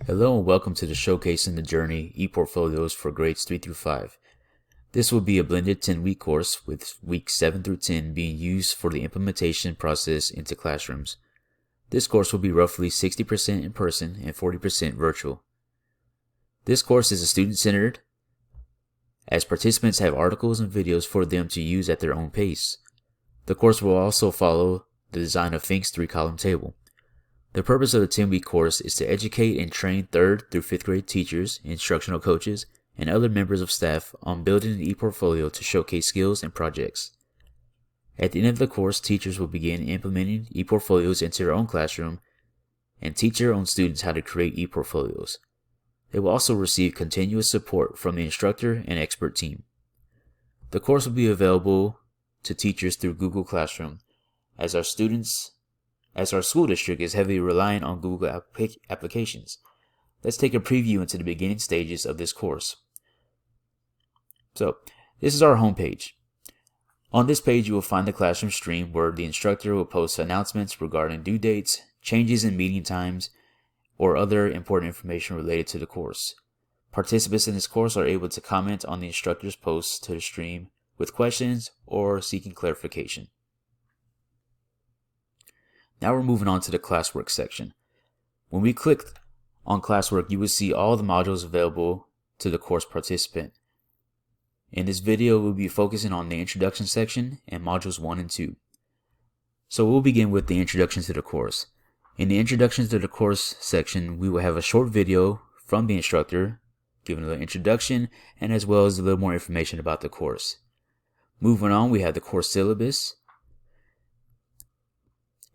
Hello and welcome to the Showcase in the Journey ePortfolios for grades 3 through 5. This will be a blended 10-week course with weeks 7 through 10 being used for the implementation process into classrooms. This course will be roughly 60% in person and 40% virtual. This course is student-centered as participants have articles and videos for them to use at their own pace. The course will also follow the design of Fink's 3-column table. The purpose of the 10-week course is to educate and train 3rd through 5th grade teachers, instructional coaches, and other members of staff on building an ePortfolio to showcase skills and projects. At the end of the course, teachers will begin implementing ePortfolios into their own classroom and teach their own students how to create ePortfolios. They will also receive continuous support from the instructor and expert team. The course will be available to teachers through Google Classroom as our school district is heavily reliant on Google applications. Let's take a preview into the beginning stages of this course. So, this is our homepage. On this page, you will find the classroom stream where the instructor will post announcements regarding due dates, changes in meeting times, or other important information related to the course. Participants in this course are able to comment on the instructor's posts to the stream with questions or seeking clarification. Now we're moving on to the classwork section. When we click on classwork, you will see all the modules available to the course participant. In this video, we'll be focusing on the introduction section and modules 1 and 2. So we'll begin with the introduction to the course. In the introduction to the course section, we will have a short video from the instructor, giving a little introduction and as well as a little more information about the course. Moving on, we have the course syllabus.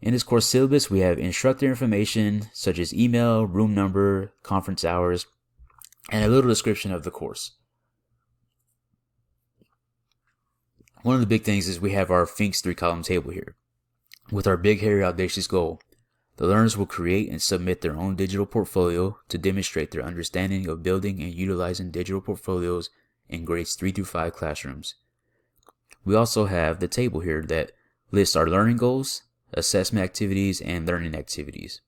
In this course syllabus, we have instructor information such as email, room number, conference hours, and a little description of the course. One of the big things is we have our Fink's 3-column table here. With our big, hairy, audacious goal, the learners will create and submit their own digital portfolio to demonstrate their understanding of building and utilizing digital portfolios in grades 3 through 5 classrooms. We also have the table here that lists our learning goals, assessment activities, and learning activities.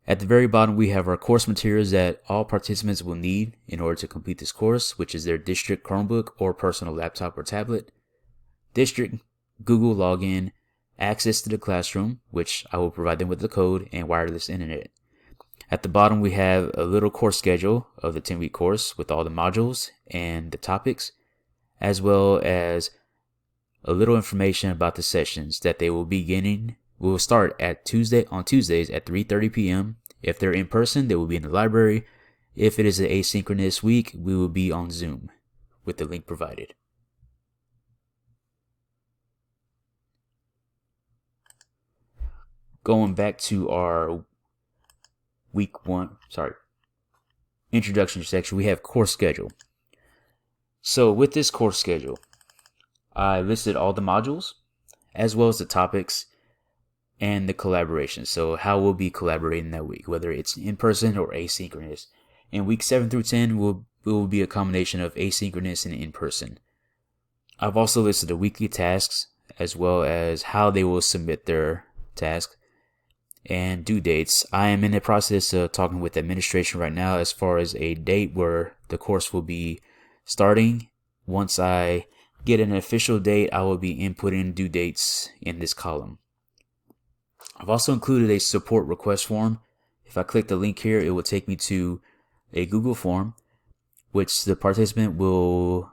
At the very bottom, we have our course materials that all participants will need in order to complete this course, which is their district Chromebook or personal laptop or tablet, district Google login, access to the classroom, which I will provide them with the code, and wireless internet. At the bottom, we have a little course schedule of the 10-week course with all the modules and the topics, as well as a little information about the sessions that they will will start on Tuesdays at 3:30 p.m. If they're in person, they will be in the library. If it is an asynchronous week, we will be on Zoom with the link provided. Going back to our introduction section, we have course schedule. So with this course schedule, I listed all the modules as well as the topics and the collaboration. So how we'll be collaborating that week, whether it's in person or asynchronous. In week 7 through 10 will be a combination of asynchronous and in person. I've also listed the weekly tasks as well as how they will submit their task and due dates. I am in the process of talking with administration right now as far as a date where the course will be starting. Once I get an official date, I will be inputting due dates in this column. I've also included a support request form. If I click the link here, it will take me to a Google form, which the participant will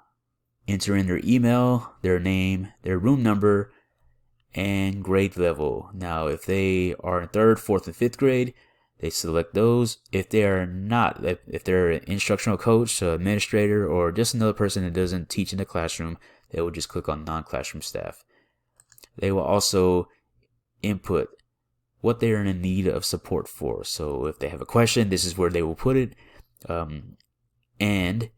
enter in their email, their name, their room number, and grade level. Now, if they are in 3rd, 4th, and 5th grade, they select those. If they are not, if they're an instructional coach, administrator, or just another person that doesn't teach in the classroom, they will just click on non-classroom staff. They will also input what they are in need of support for. So if they have a question, this is where they will put it. And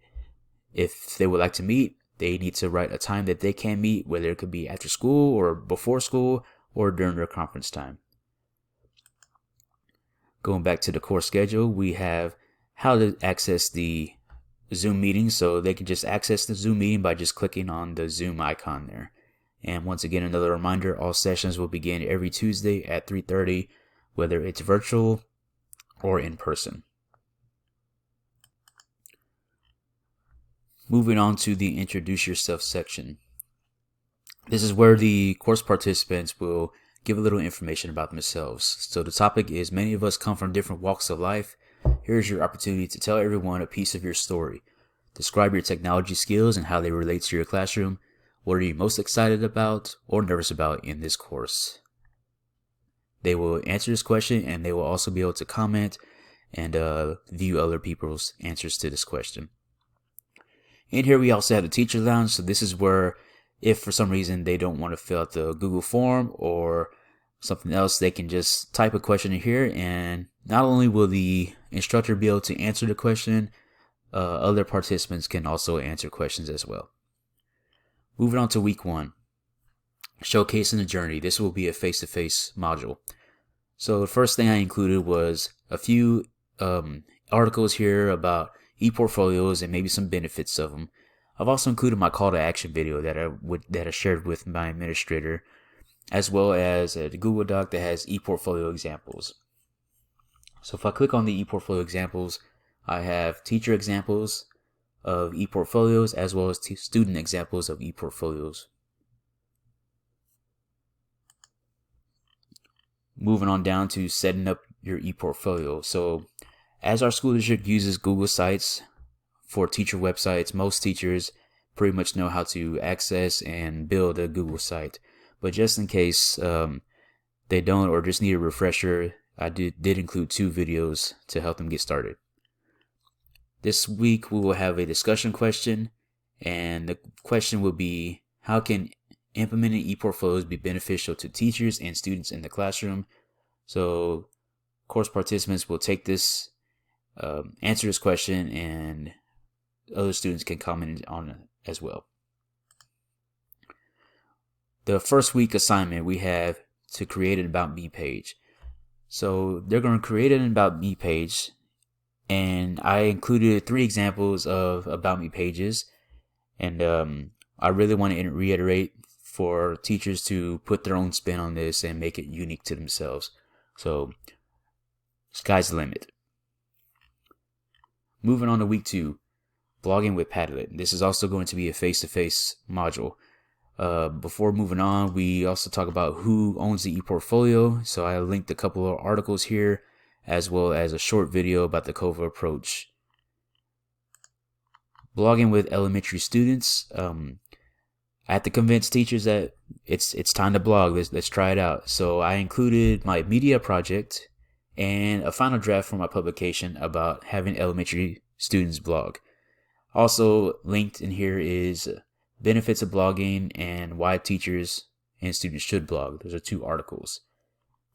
if they would like to meet, they need to write a time that they can meet, whether it could be after school or before school or during their conference time. Going back to the course schedule, we have how to access the Zoom meeting. So they can just access the Zoom meeting by just clicking on the Zoom icon there. And once again, another reminder, all sessions will begin every Tuesday at 3:30 whether it's virtual or in person. Moving on to the Introduce Yourself section. This is where the course participants will give a little information about themselves. So the topic is, many of us come from different walks of life. Here's your opportunity to tell everyone a piece of your story. Describe your technology skills and how they relate to your classroom. What are you most excited about or nervous about in this course? They will answer this question, and they will also be able to comment and view other people's answers to this question. In here, we also have the teacher lounge. So this is where, if for some reason they don't want to fill out the Google form or something else, they can just type a question in here, and not only will the instructor be able to answer the question, other participants can also answer questions as well. Moving on to week 1, showcasing the journey. This will be a face-to-face module. So the first thing I included was a few articles here about ePortfolios and maybe some benefits of them. I've also included my call to action video that I shared with my administrator, as well as a Google Doc that has ePortfolio examples. So if I click on the ePortfolio examples, I have teacher examples of ePortfolios as well as student examples of ePortfolios. Moving on down to setting up your ePortfolio. So as our school district uses Google Sites for teacher websites, most teachers pretty much know how to access and build a Google site. But just in case they don't or just need a refresher, I did include 2 videos to help them get started. This week we will have a discussion question, and the question will be, how can implementing ePortfolios be beneficial to teachers and students in the classroom? So course participants will take this, answer this question, and other students can comment on it as well. The first week assignment, we have to create an About Me page. So they're going to create an About Me page, and I included 3 examples of About Me pages, and I really want to reiterate for teachers to put their own spin on this and make it unique to themselves. So sky's the limit. Moving on to week 2, blogging with Padlet. This is also going to be a face-to-face module. Before moving on, we also talk about who owns the ePortfolio. So I linked a couple of articles here, as well as a short video about the COVA approach. Blogging with elementary students. I have to convince teachers that it's time to blog. Let's try it out. So I included my media project and a final draft for my publication about having elementary students blog. Also linked in here is benefits of blogging and why teachers and students should blog. Those are 2 articles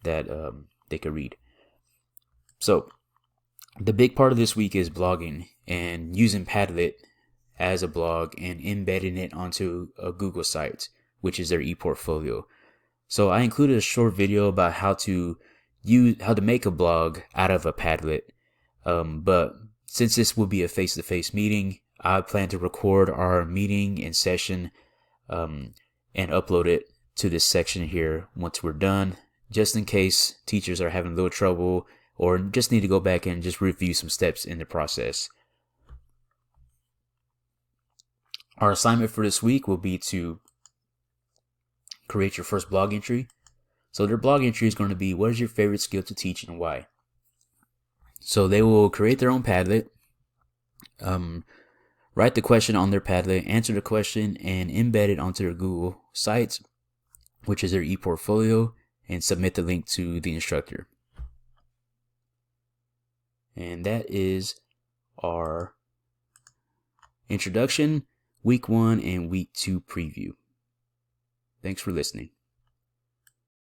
that they could read. So the big part of this week is blogging and using Padlet as a blog and embedding it onto a Google site, which is their ePortfolio. So I included a short video about how to make a blog out of a Padlet. But since this will be a face-to-face meeting, I plan to record our meeting and session and upload it to this section here once we're done, just in case teachers are having a little trouble or just need to go back and just review some steps in the process. Our assignment for this week will be to create your first blog entry. So their blog entry is going to be, what is your favorite skill to teach and why? So they will create their own Padlet, write the question on their Padlet, answer the question, and embed it onto their Google site, which is their ePortfolio, and submit the link to the instructor. And that is our introduction, week 1 and week 2 preview. Thanks for listening.